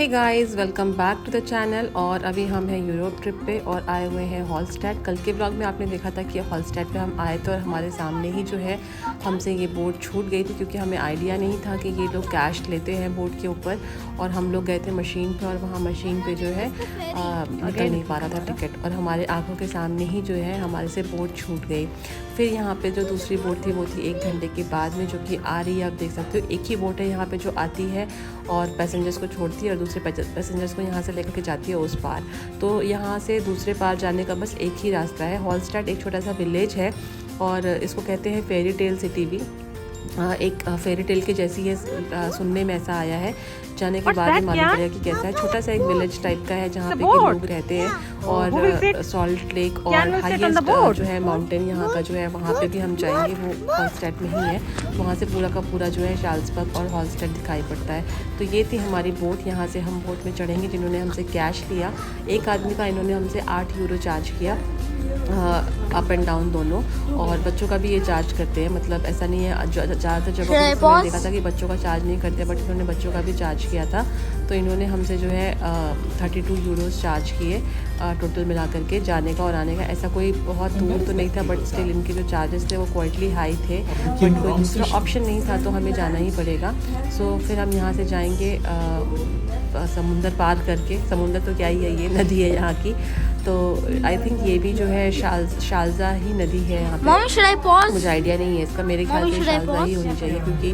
Hey guys, welcome back to the channel. और अभी हम हैं यूरोप ट्रिप पे और आए हुए हैं हॉलस्टेड। कल के ब्लॉग में आपने देखा था कि हॉलस्टेड पे हम आए थे और हमारे सामने ही जो है हमसे ये बोट छूट गई थी, क्योंकि हमें आइडिया नहीं था कि ये लोग कैश लेते हैं बोट के ऊपर। और हम लोग गए थे मशीन पे और वहाँ मशीन पे जो है निकल नहीं पा रहा था टिकट, और हमारे आंखों के सामने ही जो है हमारे से बोट छूट गई। फिर यहाँ पे जो दूसरी बोट थी वो थी 1 घंटे के बाद में, जो कि आ रही है। आप देख सकते हो एक ही बोट है यहाँ पे जो आती है और पैसेंजर्स को छोड़ती है और दूसरे पैसेंजर्स को यहाँ से लेकर के जाती है उस पार। तो यहाँ से दूसरे पार जाने का बस एक ही रास्ता है। हॉलस्टेड एक छोटा सा विलेज है और इसको कहते हैं फेरी टेल सिटी भी। एक फेरी टेल के जैसी है, सुनने में ऐसा आया है। जाने के बाद ही मालूम पड़ेगा कि कैसा है। छोटा सा एक विलेज टाइप का है जहाँ पे लोग रहते हैं। और सॉल्ट लेक और हाईएस्ट जो है माउंटेन यहाँ का जो है, वहाँ पे भी हम जाएंगे। वो हॉलस्टेड में ही है। वहाँ से पूरा का पूरा जो है शाल्सबर्ग और हॉलस्टेड दिखाई पड़ता है। तो ये थी हमारी बोट। यहाँ से हम बोट में चढ़ेंगे। जिन्होंने हमसे कैश लिया, एक आदमी का इन्होंने हमसे 8 यूरो चार्ज किया, अप एंड डाउन दोनों। और बच्चों का भी ये चार्ज करते हैं, मतलब ऐसा नहीं है। ज़्यादातर जगहों पर मैंने देखा था कि बच्चों का चार्ज नहीं करते, बट इन्होंने बच्चों का भी चार्ज किया था। तो इन्होंने हमसे जो है 32 यूरोस चार्ज किए टोटल मिला करके, जाने का और आने का। ऐसा कोई बहुत दूर तो नहीं था, बट स्टिल इनके जो चार्जेस थे वो क्वाइटली हाई थे। बट कोई दूसरा ऑप्शन नहीं था, तो हमें जाना ही पड़ेगा। सो फिर हम यहाँ से जाएंगे समुंदर पार करके। समुंदर तो क्या ही है, ये नदी है यहाँ की। तो आई थिंक ये भी जो है शालजा ही नदी है यहाँ पे। मुझे आइडिया नहीं है इसका, मेरे ख्याल से शालजा ही होनी चाहिए, क्योंकि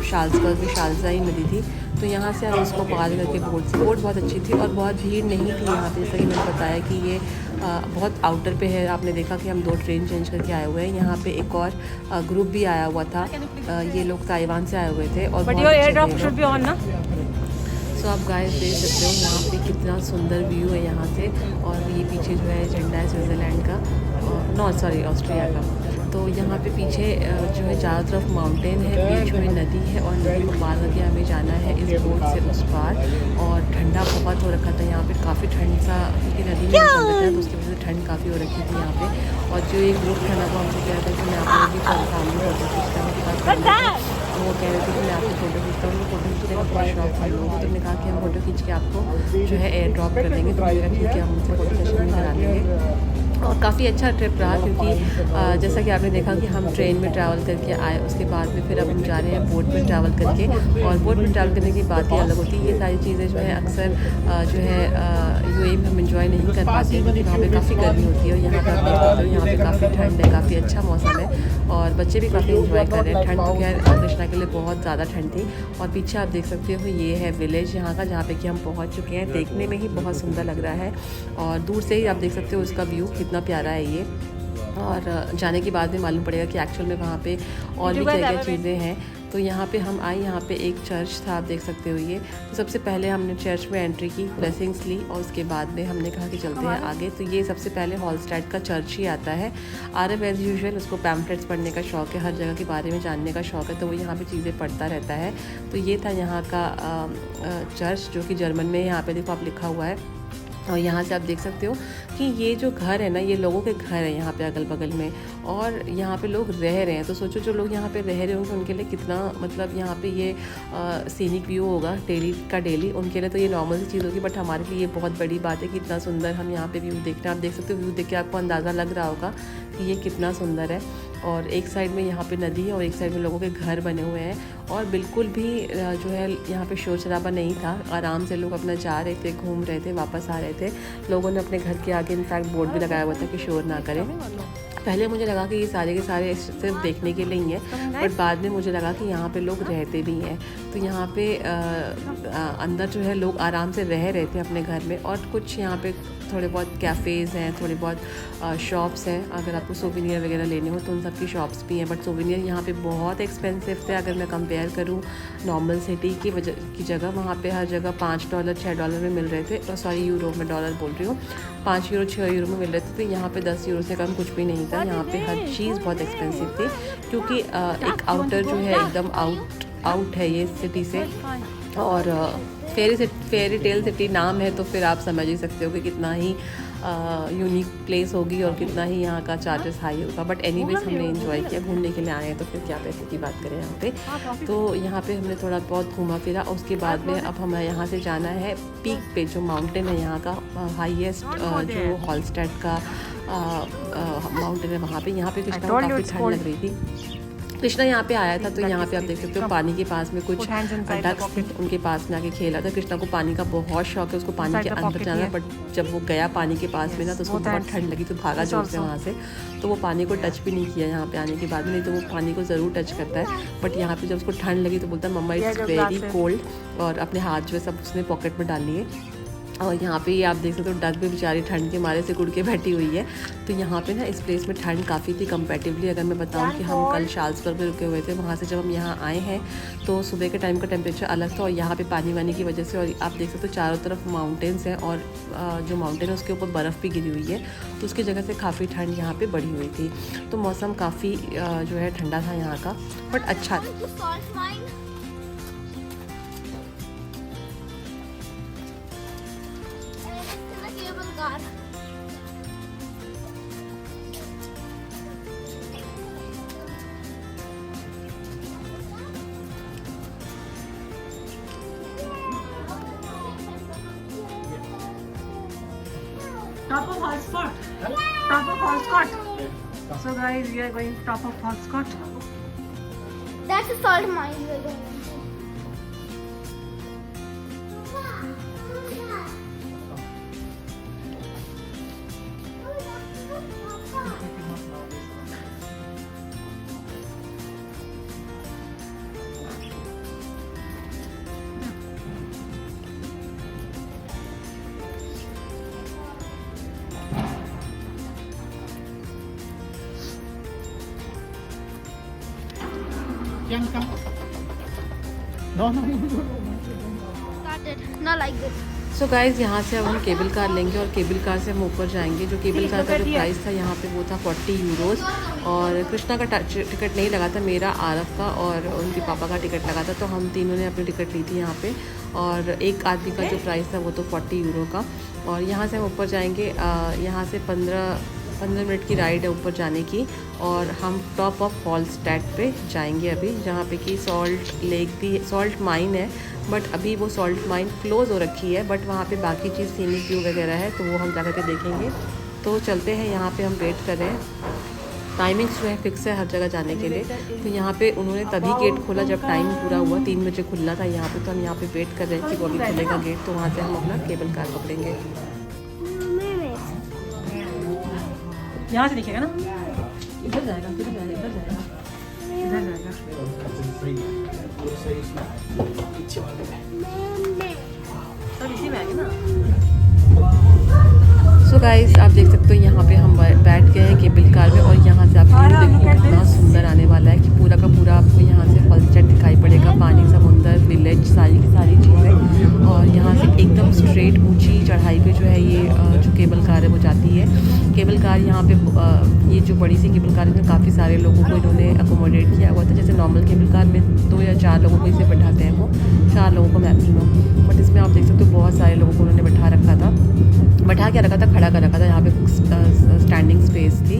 शाल्सबर्ग में शालजा ही नदी थी। तो यहाँ से हम इसको पार करके बोट बहुत अच्छी थी और बहुत भीड़ नहीं थी यहाँ पे। जैसा कि मैंने बताया कि ये बहुत आउटर पे है। आपने देखा कि हम 2 ट्रेन चेंज करके आए हुए हैं। यहाँ पे एक और ग्रुप भी आया हुआ था। ये लोग ताइवान से आए हुए थे और सो आप गाइस देख सकते हो यहाँ पे कितना सुंदर व्यू है यहाँ से। और ये पीछे जो है झंडा है स्विट्ज़रलैंड का, ऑस्ट्रिया का। तो यहाँ पे पीछे जो है चारों तरफ माउंटेन है, बीच में नदी है और नदी को पार करके हमें जाना है इस बोट से उस पार। और ठंडा बहुत हो रखा था यहाँ पे, काफ़ी ठंड सा, क्योंकि नदी में चल रहा था तो उसकी वजह से ठंड काफ़ी हो रखी थी यहाँ पे। और जो एक ग्रुप था ना, वो हमसे कह रहा था कि मैं आप लोगों की फैमिली फोटो खींचता हूँ। तो वो कह रहे थे कि मैं आपको फ़ोटो खींचता हूँ। फोटो खींचने का बहुत शौक था लोगों को। तो हमने कहा कि हम फ़ोटो खींच के आपको जो है एयर ड्रॉप कर देंगे। तो मैंने ठीक है, हम उनसे फ़ोटो सेशन भी करा देंगे। और काफ़ी अच्छा ट्रिप रहा, क्योंकि जैसा कि आपने देखा कि हम ट्रेन में ट्रैवल करके आए, उसके बाद में फिर अब हम जा रहे हैं बोट में ट्रैवल करके। और बोट में ट्रैवल करने की बात ही अलग होती है। ये सारी चीज़ें जो है अक्सर जो है यूएई में हम इंजॉय नहीं कर पाते, क्योंकि वहाँ पे काफ़ी गर्मी होती है। और यहाँ पर आप देख सकते हो यहाँ पे काफ़ी ठंड है, काफ़ी अच्छा मौसम है और बच्चे भी काफ़ी इंजॉय कर रहे हैं। ठंड तो खैर कृष्णा के लिए बहुत ज़्यादा ठंड थी। और पीछे आप देख सकते हो ये है विलेज यहाँ का, जहाँ पे कि हम पहुँच चुके हैं। देखने में ही बहुत सुंदर लग रहा है और दूर से ही आप देख सकते हो उसका व्यू कितना प्यारा है ये। और जाने के बाद में मालूम पड़ेगा कि एक्चुअल में वहाँ पे और भी क्या क्या चीज़ें हैं। तो यहाँ पे हम आए, यहाँ पे एक चर्च था, आप देख सकते हो ये। तो सबसे पहले हमने चर्च में एंट्री की, ब्लेसिंग्स ली और उसके बाद में हमने कहा कि चलते हैं आगे। तो ये सबसे पहले हॉलस्टेड का चर्च ही आता है। आरब एज़ यूजुअल उसको पैम्फलेट्स पढ़ने का शौक़ है, हर जगह के बारे में जानने का शौक़ है, तो वो यहाँ पे चीज़ें पढ़ता रहता है। तो ये था यहाँ का चर्च, जो कि जर्मन में यहाँ पे देखो आप लिखा हुआ है। और यहाँ से आप देख सकते हो कि ये जो घर है ना, ये लोगों के घर है यहाँ पे अगल बगल में, और यहाँ पे लोग रह रहे हैं। तो सोचो जो लोग यहाँ पे रह रहे होंगे उनके लिए कितना, मतलब यहाँ पे ये सीनिक व्यू होगा डेली उनके लिए तो ये नॉर्मल सी चीज़ होगी, बट हमारे लिए ये बहुत बड़ी बात है कि इतना सुंदर हम यहाँ पे व्यू देख रहे हैं। आप देख सकते हो, व्यू देख के आपको अंदाज़ा लग रहा होगा कि ये कितना सुंदर है। और एक साइड में यहाँ पे नदी है और एक साइड में लोगों के घर बने हुए हैं। और बिल्कुल भी जो है यहाँ पे शोर शराबा नहीं था, आराम से लोग अपना जा रहे थे, घूम रहे थे, वापस आ रहे थे। लोगों ने अपने घर के आगे इनफैक्ट बोर्ड भी लगाया हुआ था कि शोर ना करें। पहले मुझे लगा कि ये सारे के सारे सिर्फ देखने के लिए ही हैं, बट बाद में मुझे लगा कि यहाँ पे लोग रहते भी हैं। तो यहाँ पे अंदर जो है लोग आराम से रह रहे थे अपने घर में। और कुछ यहाँ पे थोड़े बहुत कैफ़ेज़ हैं, थोड़े बहुत शॉप्स हैं। अगर आपको सोवेनियर वगैरह लेने हो तो उन सब की शॉप्स भी हैं, बट सोवेनियर यहाँ पे बहुत एक्सपेंसिव थे। अगर मैं कंपेयर करूँ नॉर्मल सिटी की जगह, वहाँ पे हर जगह $5 $6 में मिल रहे थे। सॉरी, यूरो में, डॉलर बोल रही हूँ। 5 यूरो 6 यूरो में मिल रहे थे। तो यहाँ पे 10 यूरो से कम कुछ भी नहीं था। यहाँ पे हर चीज़ बहुत एक्सपेंसिव थी, क्योंकि एक आउटर जो है एकदम आउट है ये सिटी से। और फेरी टेल सिटी नाम है, तो फिर आप समझ ही सकते हो कि कितना ही यूनिक प्लेस होगी और कितना ही यहाँ का चार्जेस हाई होगा, बट एनीवेज हमने एंजॉय किया। घूमने के लिए आए हैं तो फिर क्या पैसे की बात करें यहाँ पे। तो यहाँ पे हमने थोड़ा बहुत घूमा फिरा। उसके बाद में अब हमें यहाँ से जाना है पीक पे, जो माउंटेन है यहाँ का हाईएस्ट, जो हॉलस्टेड का माउंटेन है वहाँ पे। यहाँ पे कृष्णा को काफ़ी ठंड लग रही थी। कृष्णा यहाँ पे आया था तो यहाँ पे आप देख सकते हो पानी के पास में कुछ डक्स थी, उनके पास में आके खेला था। कृष्णा को पानी का बहुत शौक है, उसको पानी के अंदर जाना, बट जब वो गया पानी के पास में ना तो उसको बहुत ठंड लगी तो भागा जोर से वहाँ से। तो वो पानी को टच भी नहीं किया यहाँ पे आने के बाद में, नहीं तो वो पानी को ज़रूर टच करता है। बट यहाँ पे जब उसको ठंड लगी तो बोलता है मम्मा इट्स वेरी कोल्ड, और अपने हाथ जो है सब उसने पॉकेट में डाल लिए। और यहाँ पे आप देख सकते हो डक भी बेचारी ठंड के मारे से गुड़ के बैठी हुई है। तो यहाँ पे ना इस प्लेस में ठंड काफ़ी थी कंपैरेटिवली। अगर मैं बताऊँ कि हम कल शार्ल्सबर्ग में रुके हुए थे, वहाँ से जब हम यहाँ आए हैं तो सुबह के टाइम का टेम्परेचर अलग था, और यहाँ पे पानी वानी की वजह से, और आप देख सकते हो चारों तरफ माउंटेन्स हैं, और जो माउंटेन है उसके ऊपर बर्फ़ भी गिरी हुई है, तो उसकी जगह से काफ़ी ठंड यहाँ पर बढ़ी हुई थी। तो मौसम काफ़ी जो है ठंडा था यहाँ का, बट अच्छा। Top of Hallscott. Top of Hallscott. So guys, we are going to top of Hallscott. That's a salt mine we're going to. Started. Not like this. So guys यहाँ से अब हम केबल कार लेंगे, और cable car से हम ऊपर जाएंगे। जो केबल कार का जो प्राइस था यहाँ पे वो था 40 यूरोज़, और कृष्णा का टिकट नहीं लगा था, मेरा, आरफ का और उनके पापा का टिकट लगा था। तो हम तीनों ने अपनी टिकट ली थी यहाँ पे, और एक आदमी का जो प्राइस था वो तो 40 यूरो का। और यहाँ से हम ऊपर जाएंगे। यहाँ से 15 मिनट की राइड है ऊपर जाने की, और हम टॉप ऑफ हॉलस्टेड पे जाएंगे अभी, जहाँ पे कि सॉल्ट लेक भी, सॉल्ट माइन है, बट अभी वो सॉल्ट माइन क्लोज़ हो रखी है, बट वहाँ पे बाकी चीज़ सीनिक व्यू वगैरह है, तो वो हम जा के देखेंगे। तो चलते हैं, यहाँ पे हम वेट कर रहे हैं। टाइमिंग्स जो है फिक्स है हर जगह जाने के लिए। तो यहाँ पे उन्होंने तभी गेट खोला जब टाइम पूरा हुआ, 3 बजे खुलना था यहाँ पे। तो हम यहाँ पे वेट कर रहे हैं कि वो अभी खुलेगा गेट, तो वहाँ से हम अपना केबल कार पकड़ेंगे। यहाँ से दिखेगा ना, इधर जाएगा, इधर जाएगा, इधर जाएगा, इधर जाएगा। सब इसी में आएंगे ना। सो गाइस, आप देख सकते हो यहाँ पे हम बैठ गए हैं केबल कार में, और यहाँ से आप व्यू देखो कितना सुंदर आने वाला है, कि पूरा का पूरा आपको यहाँ से हॉलस्टेड दिखाई पड़ेगा। पानी, समुंदर, विलेज, सारी की सारी चीज़ें। और यहाँ से एकदम स्ट्रेट ऊंची चढ़ाई पे जो है ये जो केबल कार है वो जाती है। केबल कार यहाँ पे ये जो बड़ी सी केबल कार है, इसमें काफ़ी सारे लोगों को इन्होंने अकोमोडेट किया हुआ था। जैसे नॉर्मल केबल कार में 2 या 4 लोगों को इसे बैठाते हैं, वो 4 लोगों को मैक्सिमम, बट इसमें आप देख सकते हो बहुत सारे लोगों को उन्होंने बैठा रखा था। बैठा के रखा था, खड़ा कर रखा था। यहाँ पे स्टैंडिंग स्पेस थी,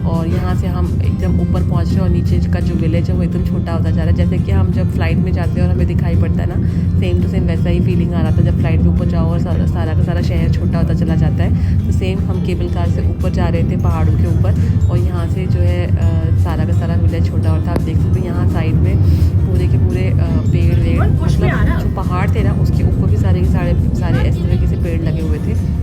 और यहाँ से हम एकदम ऊपर पहुँच रहे, और नीचे का जो विलेज है वो एकदम छोटा होता जा रहा है। जैसे कि हम जब फ्लाइट में जाते हैं और हमें दिखाई पड़ता है ना, सेम टू सेम वैसा ही फीलिंग आ रहा था जब फ्लाइट में ऊपर जाओ और सारा का सारा शहर छोटा होता चला जाता है। तो सेम हम केबल कार से ऊपर जा रहे थे पहाड़ों के ऊपर, और यहाँ से जो है सारा का सारा विलेज छोटा होता। आप देख सकते हो यहाँ साइड में पूरे के पूरे पेड़ वेड़, मतलब जो पहाड़ थे ना उसके ऊपर भी सारे के सारे इस तरीके से पेड़ लगे हुए थे।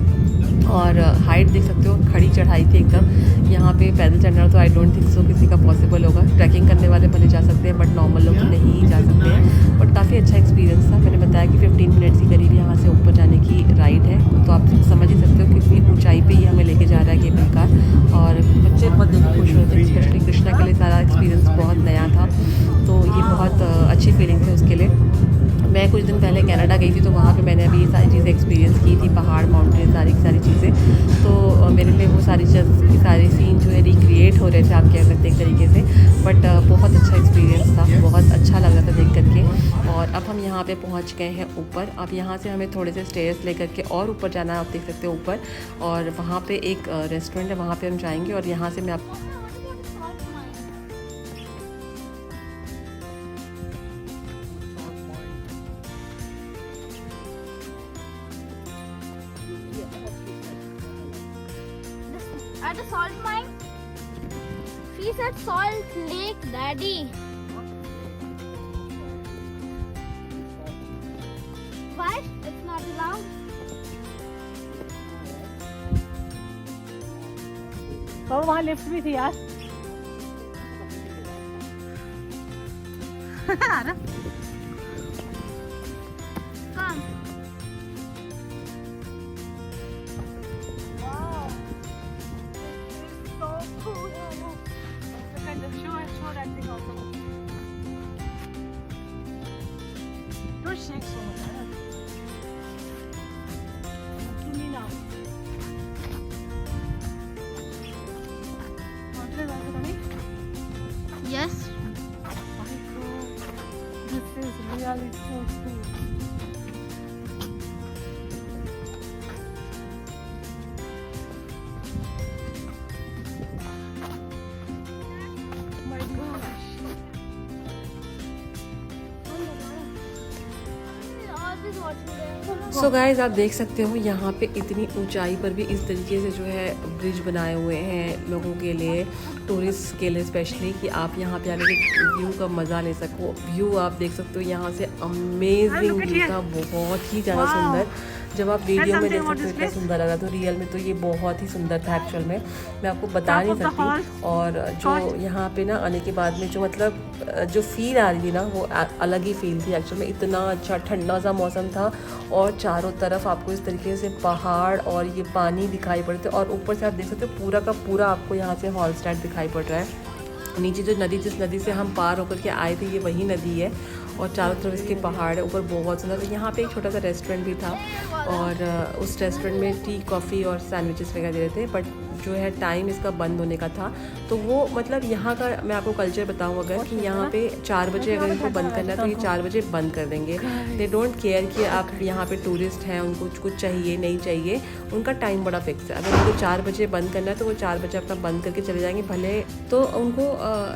और हाइट देख सकते हो, खड़ी चढ़ाई थी एकदम। यहाँ पे पैदल चढ़ना तो आई डोंट थिंक सो किसी का पॉसिबल होगा। ट्रैकिंग करने वाले भले जा सकते हैं, बट नॉर्मल लोग तो नहीं जा सकते हैं। बट काफ़ी अच्छा एक्सपीरियंस था। मैंने बताया कि 15 मिनट्स के करीब यहाँ से ऊपर जाने की राइड है, तो आप समझ ही सकते हो कितनी ऊंचाई पे ही हमें लेके जा रहा है केबल कार। और बच्चे बहुत देख के खुश होते हैं, स्पेशली कृष्णा के लिए सारा एक्सपीरियंस बहुत नया था, तो ये बहुत अच्छी फीलिंग थी उसके लिए। मैं कुछ दिन पहले कनाडा कनाडा गई थी तो वहाँ पे मैंने अभी ये सारी चीज़ें एक्सपीरियंस की थी, पहाड़, माउंटेन, सारी चीज़ें। तो मेरे लिए वो सारी सारे सीन जो है रिक्रिएट हो रहे थे, आप कह सकते हैं एक तरीके से। बट बहुत अच्छा एक्सपीरियंस था, बहुत अच्छा लग रहा था देख करके। और अब हम यहाँ पे पहुँच गए हैं ऊपर। अब यहाँ से हमें थोड़े से स्टेयर्स लेकर के और ऊपर जाना है, आप देख सकते हो ऊपर। और वहाँ पे एक रेस्टोरेंट है, वहाँ पे हम जाएंगे और यहाँ से मैं आप At the salt mine, she said Salt Lake, Daddy. Why? It's not allowed. और वहाँ लिफ्ट भी थी यार। Come. Wow. So cool. Kind of show that thing also. Don't shake so much. Give me now. Yes. This is really so cool. My gosh. Always watching them. So guys आप देख सकते हो यहाँ पे इतनी ऊंचाई पर भी इस तरीके से जो है ब्रिज बनाए हुए हैं लोगों के लिए, टूरिस्ट के लिए स्पेशली, कि आप यहाँ पे आने के व्यू का मज़ा ले सको। व्यू आप देख सकते हो यहाँ से, अमेजिंग व्यू था, बहुत ही ज़्यादा सुंदर। जब आप वीडियो में देख सकते हो इतना सुंदर लगा, तो रियल में तो ये बहुत ही सुंदर था एक्चुअल में, मैं आपको बता नहीं सकती। और जो यहाँ पे ना आने के बाद में जो मतलब जो फील आ रही थी ना, वो अलग ही फील थी एक्चुअल में। इतना अच्छा ठंडा सा मौसम था और चारों तरफ आपको इस तरीके से पहाड़ और ये पानी दिखाई पड़ते, और ऊपर से आप देख सकते हो पूरा का पूरा आपको यहाँ से हॉलस्टाइड दिखाई पड़ रहा है। नीचे जो नदी, जिस नदी से हम पार होकर के आए थे, ये वही नदी है और चारों तरफ इसके पहाड़ है, ऊपर बहुत सुंदर। तो यहाँ पे एक छोटा सा रेस्टोरेंट भी था और उस रेस्टोरेंट में टी, कॉफ़ी और सैंडविचेस वगैरह दे रहे थे। बट जो है टाइम इसका बंद होने का था, तो वो मतलब यहाँ का मैं आपको कल्चर बताऊँ अगर, कि यहाँ पे 4 बजे अगर इनको बंद करना है तो ये 4 बजे बंद कर देंगे। दे डोंट केयर कि आप यहाँ पे टूरिस्ट हैं, उनको कुछ चाहिए नहीं चाहिए, उनका टाइम बड़ा फिक्स है। अगर उनको 4 बजे बंद करना है तो वो 4 बजे अपना बंद करके चले जाएंगे, भले तो उनको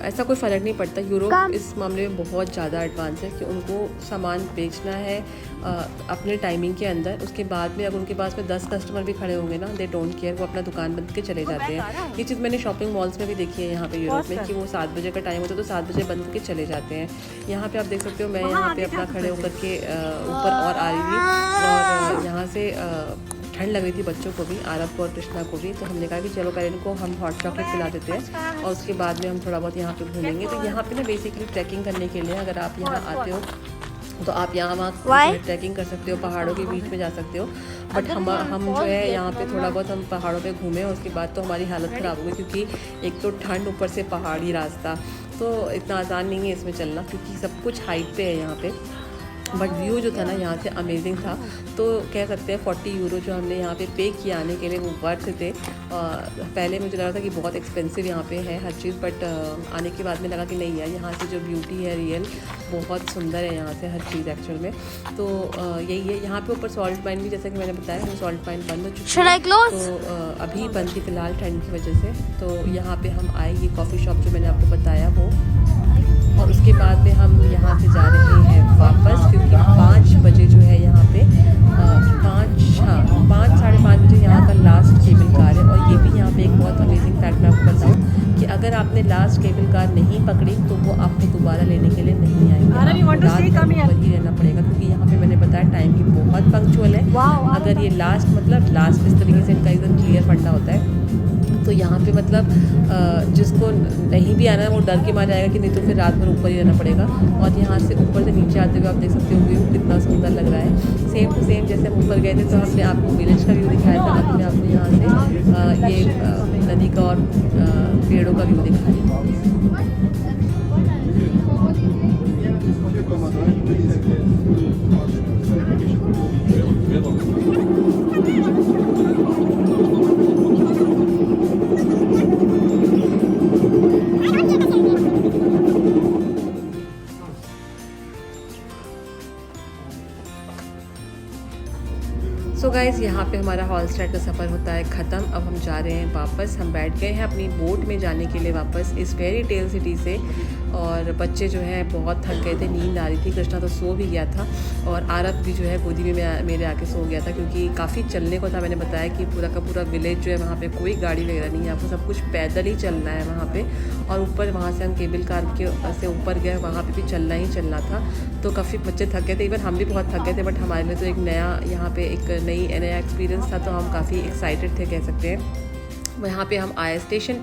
ऐसा कोई फ़र्क नहीं पड़ता। यूरोप इस मामले में बहुत ज़्यादा एडवांस है कि उनको सामान बेचना है अपने टाइमिंग के अंदर। उसके बाद में अगर उनके पास में 10 कस्टमर भी खड़े होंगे ना, दे डोंट केयर, वो अपना दुकान बंद के चले जाते हैं। ये चीज़ मैंने शॉपिंग मॉल्स में भी देखी है यहाँ पे यूरोप में, कि वो 7 बजे का टाइम होता है तो 7 बजे बंद करके चले जाते हैं। यहाँ पे आप देख सकते हो मैं यहाँ पे अपना खड़े होकर के ऊपर और आ रही थी, और यहाँ से ठंड लग रही थी बच्चों को भी, आरब को और कृष्णा को भी। तो हमने कहा कि चलो पहले इनको हम हॉट चॉकलेट पिला देते हैं और उसके बाद में हम थोड़ा बहुत यहाँ पे घूमेंगे। तो यहाँ पे ना बेसिकली ट्रैकिंग करने के लिए अगर आप यहाँ आते हो तो आप यहाँ वहाँ ट्रैकिंग कर सकते हो, पहाड़ों के बीच में जा सकते हो। बट हम जो है यहाँ पे थोड़ा बहुत हम पहाड़ों पे घूमे और उसके बाद तो हमारी हालत ख़राब हो गई, क्योंकि एक तो ठंड, ऊपर से पहाड़ी रास्ता, तो इतना आसान नहीं है इसमें चलना, क्योंकि सब कुछ हाइट पे है यहाँ पे। बट व्यू जो था ना यहाँ से अमेजिंग था। तो कह सकते हैं 40 यूरो जो हमने यहाँ पे पे किया आने के लिए, वो वर्थ थे। पहले मुझे लगा था कि बहुत एक्सपेंसिव यहाँ पे है हर चीज़, बट आने के बाद में लगा कि नहीं यार, यहाँ से जो ब्यूटी है रियल बहुत सुंदर है यहाँ से हर चीज़ एक्चुअल में। तो यही है। यहाँ पे ऊपर सॉल्ट माइन भी, जैसा कि मैंने बताया, वो सॉल्ट माइन बंद हो चुकी है, तो अभी बंद थी फ़िलहाल ठंड की वजह से। तो यहाँ पे हम आए, ये कॉफ़ी शॉप जो मैंने आपको बताया वो, और उसके बाद में हम यहाँ से जा रहे हैं वापस, क्योंकि 5 बजे जो है यहाँ पे 5 साढ़े 5 बजे यहाँ का लास्ट केबल कार है। और ये भी यहाँ पे एक बहुत अमेजिंग फैक्ट मैं आपको बताऊँ कि अगर आपने लास्ट केबल कार नहीं पकड़ी तो वो आपको दोबारा लेने के लिए नहीं आएंगे, वही रहना पड़ेगा, क्योंकि यहाँ पे मैंने बताया टाइम की बहुत पंक्चुअल है। अगर ये लास्ट मतलब लास्ट इस तरीके से इनका एकदम क्लियर फंडा होता है, तो यहाँ पे मतलब जिसको नहीं भी आना है वो डर के मारे आएगा कि नहीं तो फिर रात भर ऊपर ही रहना पड़ेगा। और यहाँ से ऊपर से नीचे आते हुए आप देख सकते हो व्यू कितना सुंदर लग रहा है। सेम टू सेम जैसे हम ऊपर गए थे तो हमने आपको विलेज का व्यू दिखाया था, अब मैं आपको यहाँ से ये नदी का और पेड़ों का व्यू दिखा रही हूँ। सो गाइज़ यहाँ पे हमारा हॉलस्टाइड का सफ़र होता है ख़त्म। अब हम जा रहे हैं वापस। हम बैठ गए हैं अपनी बोट में जाने के लिए वापस इस फेरी टेल सिटी से। और बच्चे जो हैं बहुत थक गए थे, नींद आ रही थी। कृष्णा तो सो भी गया था और आरव भी जो है गोदी में मेरे आके सो गया था, क्योंकि काफ़ी चलने को था। मैंने बताया कि पूरा का पूरा विलेज जो है वहाँ पे कोई गाड़ी वगैरह नहीं है, आपको सब कुछ पैदल ही चलना है वहाँ पे। और ऊपर वहाँ से हम केबल कार के से ऊपर गए, वहाँ पे भी चलना ही चलना था। तो काफ़ी बच्चे थक गए थे, इवन हम भी बहुत थक गए थे। बट हमारे लिए तो एक नया यहाँ पे एक नया एक्सपीरियंस था, तो हम काफ़ी एक्साइटेड थे कह सकते हैं। यहाँ पे हम आए स्टेशन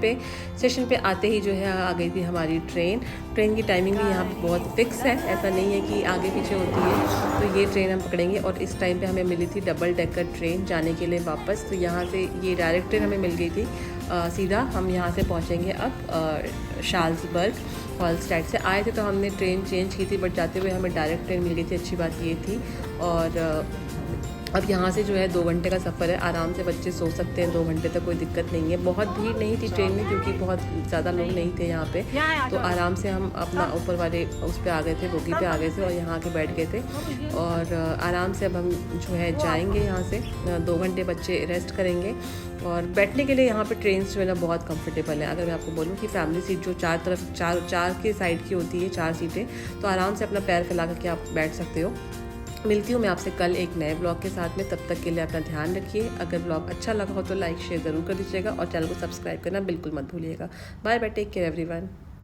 पे आते ही जो है आ गई थी हमारी ट्रेन की टाइमिंग भी यहाँ पे बहुत फिक्स है, ऐसा नहीं है कि आगे पीछे होती है। तो ये ट्रेन हम पकड़ेंगे और इस टाइम पे हमें मिली थी डबल डेकर ट्रेन जाने के लिए वापस। तो यहाँ से ये डायरेक्ट ट्रेन हमें मिल गई थी सीधा। हम यहाँ से पहुँचेंगे अब शाल्ज़बर्ग। हॉलस्टाइड से आए थे तो हमने ट्रेन चेंज की थी, बट जाते हुए हमें डायरेक्ट ट्रेन मिल गई थी। अच्छी बात ये थी। और अब यहाँ से जो है 2 घंटे का सफ़र है, आराम से बच्चे सो सकते हैं 2 घंटे तक, कोई दिक्कत नहीं है। बहुत भीड़ नहीं थी ट्रेन में, क्योंकि बहुत ज़्यादा लोग नहीं थे यहाँ पे। तो आराम से हम अपना ऊपर वाले उस पर आ गए थे, बोगी पे आ गए थे और यहाँ के बैठ गए थे। और आराम से अब हम जो है जाएंगे यहाँ से। 2 घंटे बच्चे रेस्ट करेंगे। और बैठने के लिए यहाँ पे ट्रेन जो है ना बहुत कंफर्टेबल है। अगर मैं आपको बोलूँ कि फैमिली सीट जो चार के साइड की होती है, 4 सीटें, तो आराम से अपना पैर फैला करके आप बैठ सकते हो। मिलती हूँ मैं आपसे कल एक नए ब्लॉग के साथ में। तब तक के लिए अपना ध्यान रखिए। अगर ब्लॉग अच्छा लगा हो तो लाइक शेयर ज़रूर कर दीजिएगा और चैनल को सब्सक्राइब करना बिल्कुल मत भूलिएगा। Bye bye, take care everyone.